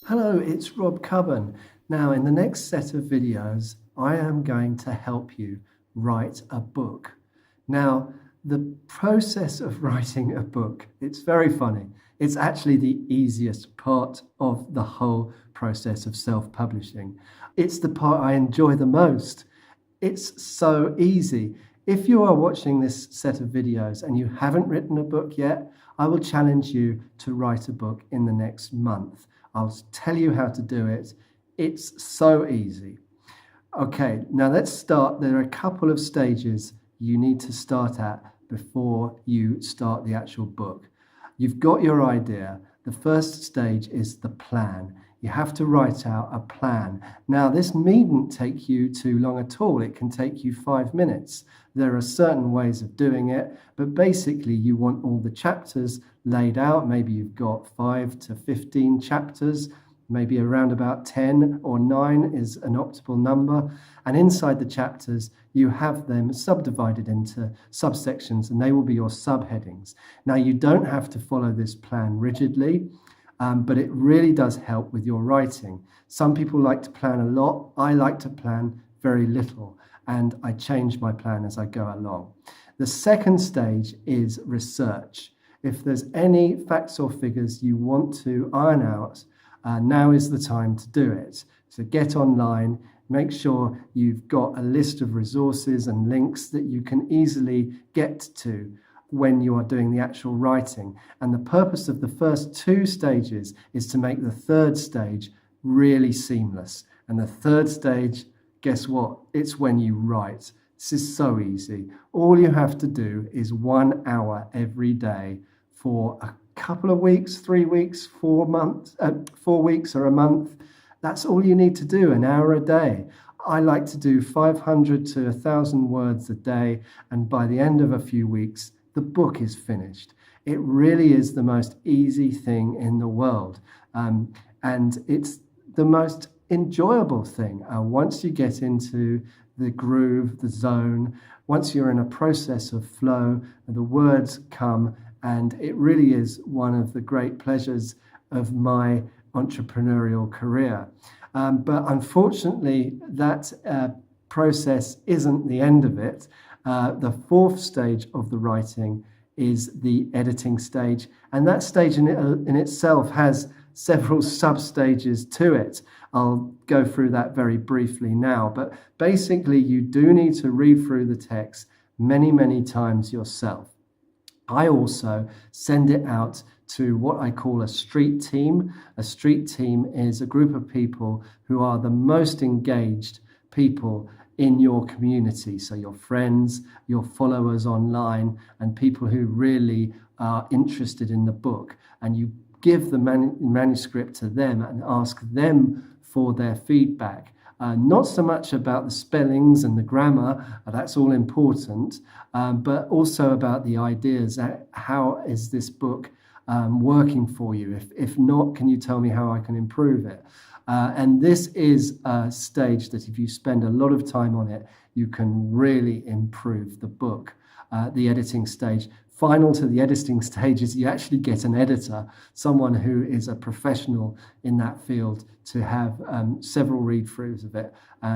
Hello, it's Rob Cubban. Now, in the next set of videos, I am going to help you write a book. Now, the process of writing a book, it's very funny. It's actually the easiest part of the whole process of self-publishing. It's the part I enjoy the most. It's so easy. If you are watching this set of videos and you haven't written a book yet, I will challenge you to write a book in the next month. I'll tell you how to do it. It's so easy. Okay, now let's start. There are a couple of stages you need to start at before you start the actual book. You've got your idea. The first stage is the plan. You have to write out a plan. Now, this needn't take you too long at all. It can take you 5 minutes. There are certain ways of doing it, but basically you want all the chapters laid out. Maybe you've got 5 to 15 chapters, maybe around about 10 or 9 is an optimal number. And inside the chapters, you have them subdivided into subsections, and they will be your subheadings. Now, you don't have to follow this plan rigidly. But it really does help with your writing. Some people like to plan a lot. I like to plan very little, and I change my plan as I go along. The second stage is research. If there's any facts or figures you want to iron out, now is the time to do it. So get online, make sure you've got a list of resources and links that you can easily get to when you are doing the actual writing. And the purpose of the first 2 stages is to make the third stage really seamless. And the third stage, guess what? It's when you write. This is so easy. All you have to do is 1 hour every day for a couple of weeks, 3 weeks, 4 weeks or a month. That's all you need to do, an hour a day. I like to do 500 to 1,000 words a day, and by the end of a few weeks, the book is finished. It really is the most easy thing in the world. And it's the most enjoyable thing. Once you get into the groove, the zone, once you're in a process of flow, the words come, and it really is one of the great pleasures of my entrepreneurial career. But unfortunately, that process isn't the end of it. The 4th stage of the writing is the editing stage, and that stage in itself has several sub-stages to it. I'll go through that very briefly now, but basically you do need to read through the text many, many times yourself. I also send it out to what I call a street team. A street team is a group of people who are the most engaged people in your community. So your friends, your followers online, and people who really are interested in the book. And you give the manuscript to them and ask them for their feedback. Not so much about the spellings and the grammar, that's all important, but also about the ideas. How is this book working for you? If not, can you tell me how I can improve it? And this is a stage that if you spend a lot of time on it, you can really improve the book. The editing stage. Final to the editing stage is you actually get an editor, someone who is a professional in that field, to have several read-throughs of it,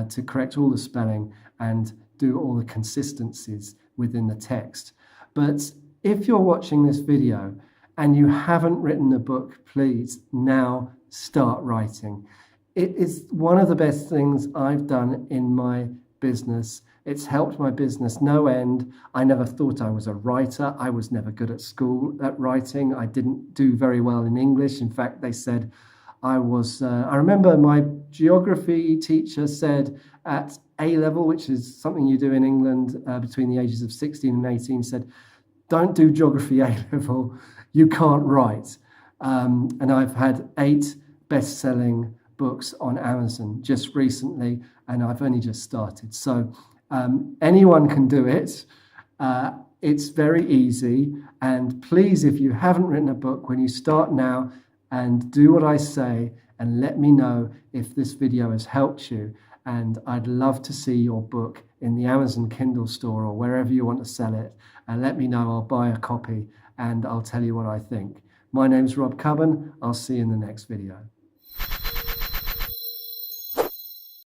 to correct all the spelling and do all the consistencies within the text. But if you're watching this video and you haven't written a book, please now start writing. It is one of the best things I've done in my business. It's helped my business no end. I never thought I was a writer. I was never good at school at writing. I didn't do very well in English. In fact, they said I remember my geography teacher said at A level, which is something you do in England between the ages of 16 and 18, said, don't do geography A level, you can't write. And I've had 8 best-selling books on Amazon just recently, and I've only just started. So anyone can do it. It's very easy. And please, if you haven't written a book, when you start now, and do what I say and let me know if this video has helped you. And I'd love to see your book in the Amazon Kindle store or wherever you want to sell it. And let me know, I'll buy a copy and I'll tell you what I think. My name's Rob Cubban. I'll see you in the next video.